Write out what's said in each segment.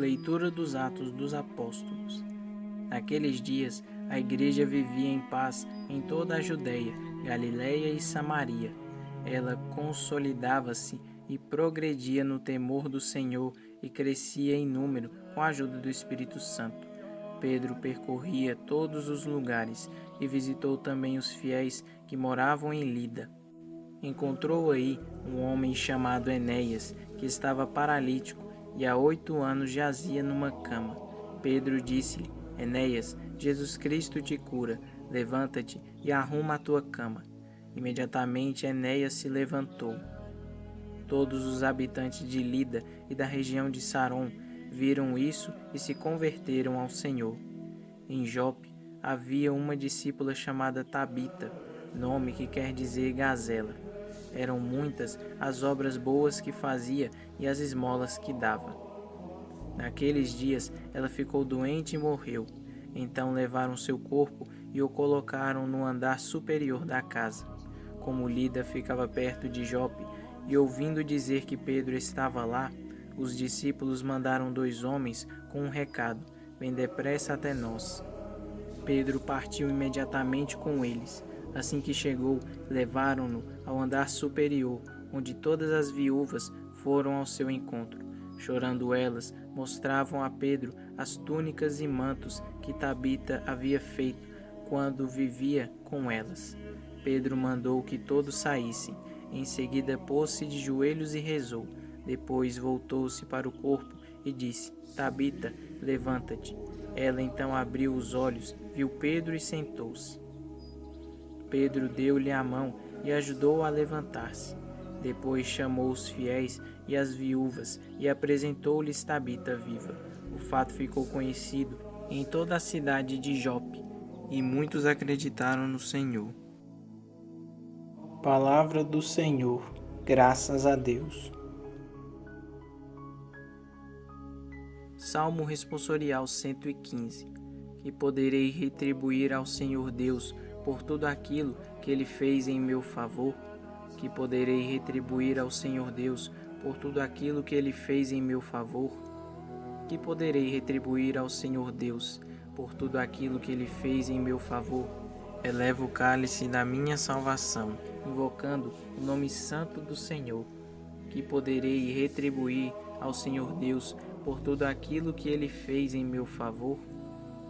Leitura dos Atos dos Apóstolos. Naqueles dias, a igreja vivia em paz em toda a Judeia, Galiléia e Samaria. Ela consolidava-se e progredia no temor do Senhor e crescia em número com a ajuda do Espírito Santo. Pedro percorria todos os lugares e visitou também os fiéis que moravam em Lida. Encontrou aí um homem chamado Enéas, que estava paralítico e há 8 anos jazia numa cama. Pedro disse-lhe: Enéas, Jesus Cristo te cura, levanta-te e arruma a tua cama. Imediatamente Enéas se levantou. Todos os habitantes de Lida e da região de Saron viram isso e se converteram ao Senhor. Em Jope havia uma discípula chamada Tabita, nome que quer dizer gazela. Eram muitas as obras boas que fazia e as esmolas que dava. Naqueles dias ela ficou doente e morreu. Então levaram seu corpo e o colocaram no andar superior da casa. Como Lida ficava perto de Jope, e ouvindo dizer que Pedro estava lá, os discípulos mandaram 2 homens com um recado: vem depressa até nós. Pedro partiu imediatamente com eles. Assim que chegou, levaram-no ao andar superior, onde todas as viúvas foram ao seu encontro. Chorando elas, mostravam a Pedro as túnicas e mantos que Tabita havia feito quando vivia com elas. Pedro mandou que todos saíssem. Em seguida pôs-se de joelhos e rezou. Depois voltou-se para o corpo e disse: Tabita, levanta-te. Ela então abriu os olhos, viu Pedro e sentou-se. Pedro deu-lhe a mão e ajudou-a a levantar-se. Depois chamou os fiéis e as viúvas e apresentou-lhes Tabita viva. O fato ficou conhecido em toda a cidade de Jope, e muitos acreditaram no Senhor. Palavra do Senhor. Graças a Deus. Salmo responsorial 115. Que poderei retribuir ao Senhor Deus por tudo aquilo que Ele fez em meu favor? Que poderei retribuir ao Senhor Deus por tudo aquilo que Ele fez em meu favor? Que poderei retribuir ao Senhor Deus por tudo aquilo que Ele fez em meu favor? Elevo o cálice da minha salvação, invocando o nome santo do Senhor. Que poderei retribuir ao Senhor Deus por tudo aquilo que Ele fez em meu favor?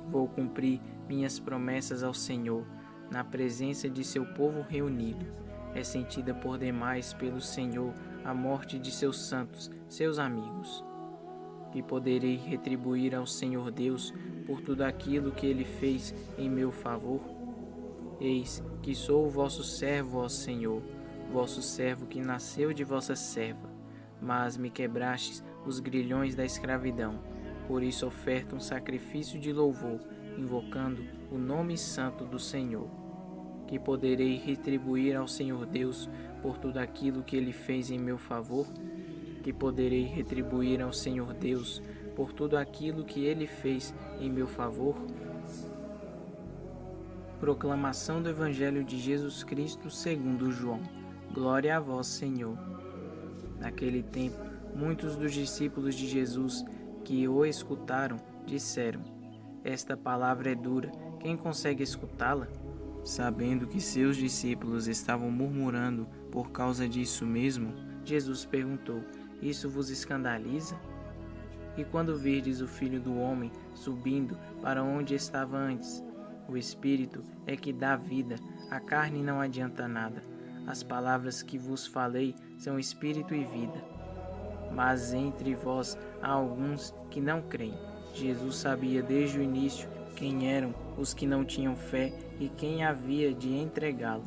Vou cumprir minhas promessas ao Senhor, na presença de seu povo reunido. É sentida por demais pelo Senhor a morte de seus santos, seus amigos. Que poderei retribuir ao Senhor Deus por tudo aquilo que Ele fez em meu favor? Eis que sou o vosso servo, ó Senhor, vosso servo que nasceu de vossa serva. Mas me quebrastes os grilhões da escravidão. Por isso oferto um sacrifício de louvor, invocando o nome santo do Senhor. Que poderei retribuir ao Senhor Deus por tudo aquilo que Ele fez em meu favor? Que poderei retribuir ao Senhor Deus por tudo aquilo que Ele fez em meu favor? Proclamação do Evangelho de Jesus Cristo segundo João. Glória a vós, Senhor. Naquele tempo, muitos dos discípulos de Jesus que o escutaram disseram: esta palavra é dura, quem consegue escutá-la? Sabendo que seus discípulos estavam murmurando por causa disso mesmo, Jesus perguntou: isso vos escandaliza? E quando virdes o Filho do Homem subindo para onde estava antes? O Espírito é que dá vida, a carne não adianta nada. As palavras que vos falei são espírito e vida. Mas entre vós há alguns que não creem. Jesus sabia desde o início quem eram os que não tinham fé e quem havia de entregá-lo.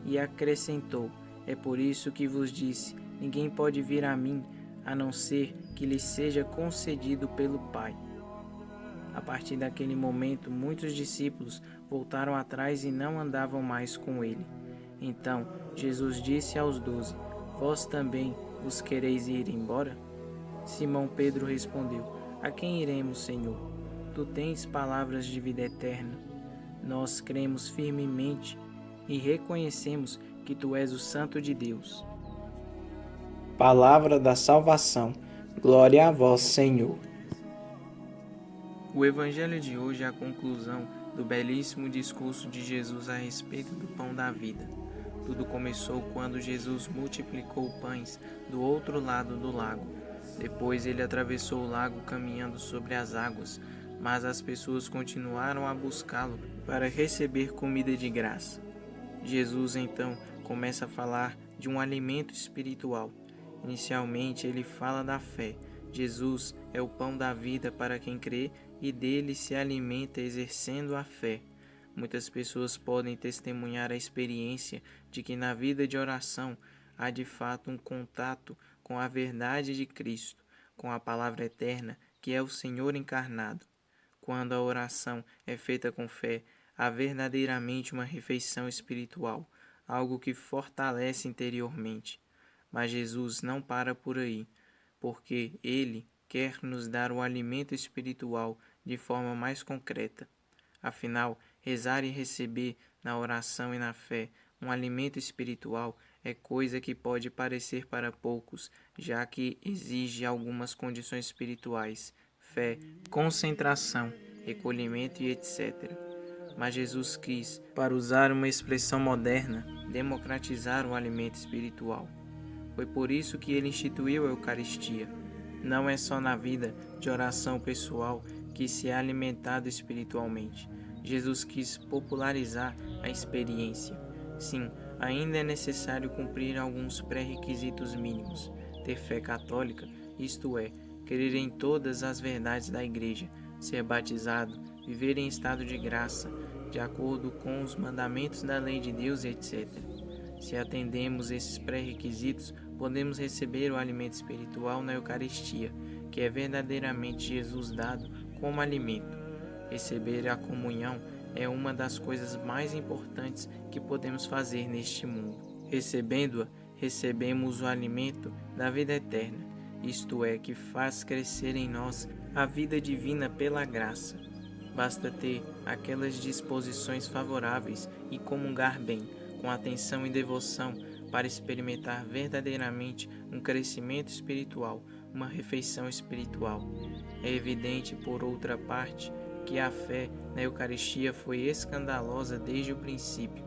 E acrescentou: é por isso que vos disse, ninguém pode vir a mim, a não ser que lhe seja concedido pelo Pai. A partir daquele momento, muitos discípulos voltaram atrás e não andavam mais com ele. Então, Jesus disse aos 12, vós também vos quereis ir embora? Simão Pedro respondeu, a quem iremos, Senhor? Tu tens palavras de vida eterna. Nós cremos firmemente e reconhecemos que Tu és o Santo de Deus. Palavra da salvação. Glória a vós, Senhor. O Evangelho de hoje é a conclusão do belíssimo discurso de Jesus a respeito do pão da vida. Tudo começou quando Jesus multiplicou pães do outro lado do lago. Depois ele atravessou o lago caminhando sobre as águas, mas as pessoas continuaram a buscá-lo para receber comida de graça. Jesus então começa a falar de um alimento espiritual. Inicialmente ele fala da fé. Jesus é o pão da vida para quem crê e dele se alimenta exercendo a fé. Muitas pessoas podem testemunhar a experiência de que na vida de oração há de fato um contato com a verdade de Cristo, com a palavra eterna que é o Senhor encarnado. Quando a oração é feita com fé, há verdadeiramente uma refeição espiritual, algo que fortalece interiormente. Mas Jesus não para por aí, porque Ele quer nos dar o alimento espiritual de forma mais concreta. Afinal, rezar e receber na oração e na fé um alimento espiritual é coisa que pode parecer para poucos, já que exige algumas condições espirituais, fé, concentração, recolhimento e etc. Mas Jesus quis, para usar uma expressão moderna, democratizar o alimento espiritual. Foi por isso que ele instituiu a Eucaristia. Não é só na vida de oração pessoal que se é alimentado espiritualmente. Jesus quis popularizar a experiência. Sim, ainda é necessário cumprir alguns pré-requisitos mínimos. Ter fé católica, isto é, crer em todas as verdades da Igreja, ser batizado, viver em estado de graça, de acordo com os mandamentos da lei de Deus, etc. Se atendemos esses pré-requisitos, podemos receber o alimento espiritual na Eucaristia, que é verdadeiramente Jesus dado como alimento. Receber a comunhão é uma das coisas mais importantes que podemos fazer neste mundo. Recebendo-a, recebemos o alimento da vida eterna, isto é, que faz crescer em nós a vida divina pela graça. Basta ter aquelas disposições favoráveis e comungar bem, com atenção e devoção, para experimentar verdadeiramente um crescimento espiritual, uma refeição espiritual. É evidente, por outra parte, que a fé na Eucaristia foi escandalosa desde o princípio.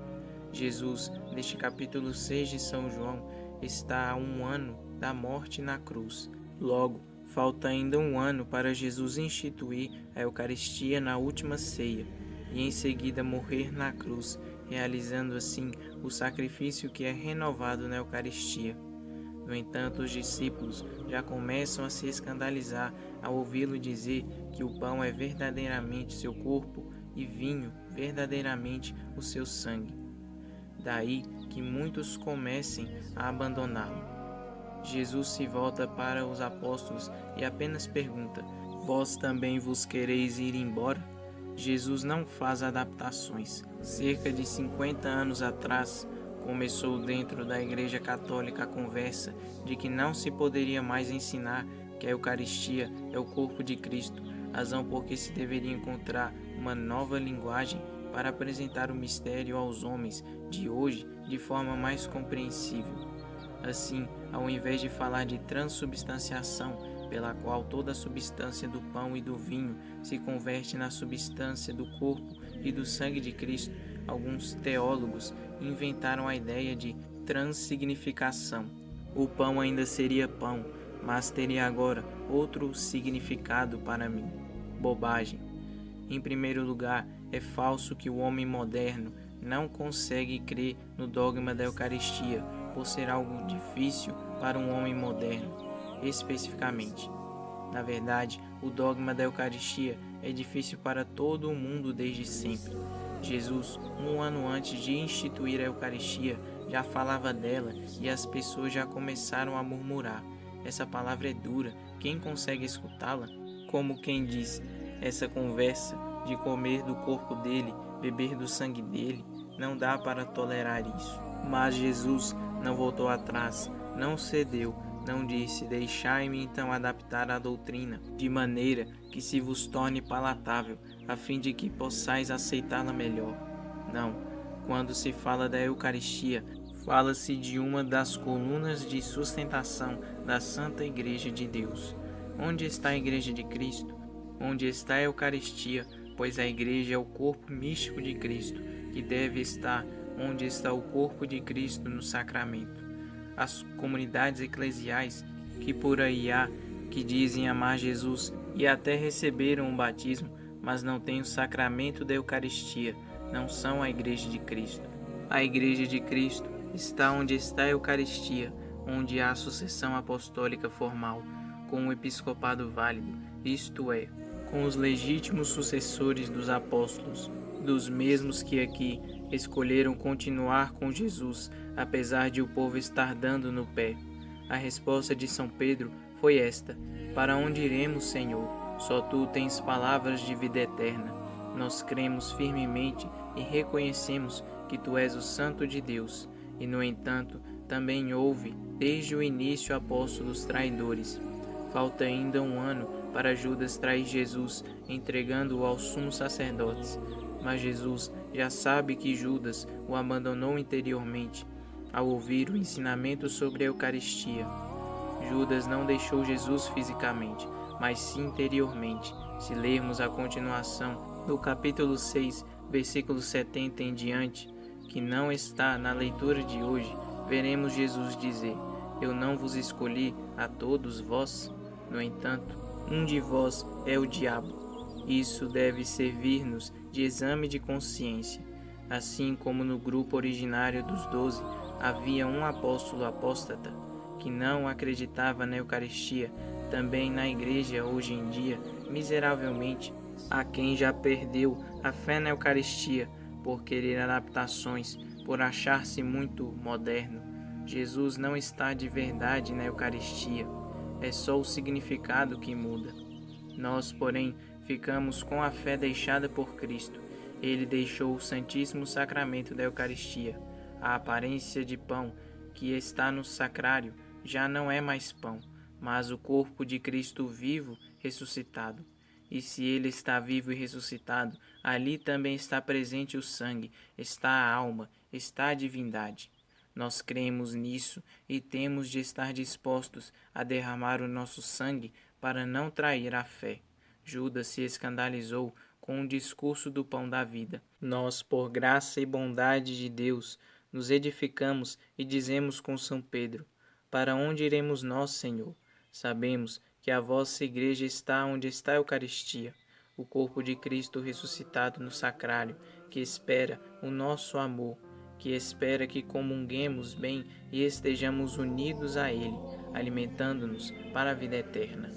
Jesus, neste capítulo 6 de São João, está há 1 ano da morte na cruz. Logo, falta ainda 1 ano para Jesus instituir a Eucaristia na última ceia e em seguida morrer na cruz, realizando assim o sacrifício que é renovado na Eucaristia. No entanto, os discípulos já começam a se escandalizar ao ouvi-lo dizer que o pão é verdadeiramente seu corpo e vinho verdadeiramente o seu sangue. Daí que muitos comecem a abandoná-lo. Jesus se volta para os apóstolos e apenas pergunta: vós também vos quereis ir embora? Jesus não faz adaptações. Cerca de 50 anos atrás, começou dentro da Igreja Católica a conversa de que não se poderia mais ensinar que a Eucaristia é o corpo de Cristo, razão porque se deveria encontrar uma nova linguagem para apresentar o mistério aos homens de hoje de forma mais compreensível. Assim, ao invés de falar de transubstanciação, pela qual toda a substância do pão e do vinho se converte na substância do corpo e do sangue de Cristo, alguns teólogos inventaram a ideia de transsignificação. O pão ainda seria pão, mas teria agora outro significado para mim. Bobagem. Em primeiro lugar, é falso que o homem moderno não consegue crer no dogma da Eucaristia, por ser algo difícil para um homem moderno, especificamente. Na verdade, o dogma da Eucaristia é difícil para todo o mundo desde sempre. Jesus, 1 ano antes de instituir a Eucaristia, já falava dela e as pessoas já começaram a murmurar. Essa palavra é dura, quem consegue escutá-la? Como quem diz, essa conversa de comer do corpo dele, beber do sangue dele, não dá para tolerar isso. Mas Jesus não voltou atrás, não cedeu, não disse: deixai-me então adaptar a doutrina, de maneira que se vos torne palatável, a fim de que possais aceitá-la melhor. Não, quando se fala da Eucaristia, fala-se de uma das colunas de sustentação da Santa Igreja de Deus. Onde está a Igreja de Cristo? onde está a Eucaristia, pois a Igreja é o corpo místico de Cristo, que deve estar onde está o corpo de Cristo no sacramento. As comunidades eclesiais que por aí há, que dizem amar Jesus e até receberam o batismo, mas não têm o sacramento da Eucaristia, não são a Igreja de Cristo. A Igreja de Cristo está onde está a Eucaristia, onde há a sucessão apostólica formal, com o episcopado válido, isto é, com os legítimos sucessores dos apóstolos, dos mesmos que aqui escolheram continuar com Jesus, apesar de o povo estar dando no pé. A resposta de São Pedro foi esta: para onde iremos, Senhor? Só tu tens palavras de vida eterna. Nós cremos firmemente e reconhecemos que tu és o Santo de Deus. E, no entanto, também houve, desde o início, apóstolos traidores. Falta ainda um ano para Judas trair Jesus, entregando-o aos sumos sacerdotes. Mas Jesus já sabe que Judas o abandonou interiormente, ao ouvir o ensinamento sobre a Eucaristia. Judas não deixou Jesus fisicamente, mas sim interiormente. Se lermos a continuação do capítulo 6, versículo 70 em diante, que não está na leitura de hoje, veremos Jesus dizer: eu não vos escolhi a todos vós? No entanto, um de vós é o diabo. Isso deve servir-nos de exame de consciência. Assim como no grupo originário dos 12 havia um apóstolo apóstata que não acreditava na Eucaristia, também na Igreja hoje em dia, miseravelmente, há quem já perdeu a fé na Eucaristia por querer adaptações, por achar-se muito moderno. Jesus não está de verdade na Eucaristia, é só o significado que muda. Nós, porém, ficamos com a fé deixada por Cristo. Ele deixou o Santíssimo Sacramento da Eucaristia. A aparência de pão que está no sacrário já não é mais pão, mas o corpo de Cristo vivo, ressuscitado. E se ele está vivo e ressuscitado, ali também está presente o sangue, está a alma, está a divindade. Nós cremos nisso e temos de estar dispostos a derramar o nosso sangue para não trair a fé. Judas se escandalizou com o discurso do pão da vida. Nós, por graça e bondade de Deus, nos edificamos e dizemos com São Pedro: para onde iremos nós, Senhor? Sabemos que a vossa igreja está onde está a Eucaristia, o corpo de Cristo ressuscitado no sacrário, que espera o nosso amor, que espera que comunguemos bem e estejamos unidos a Ele, alimentando-nos para a vida eterna.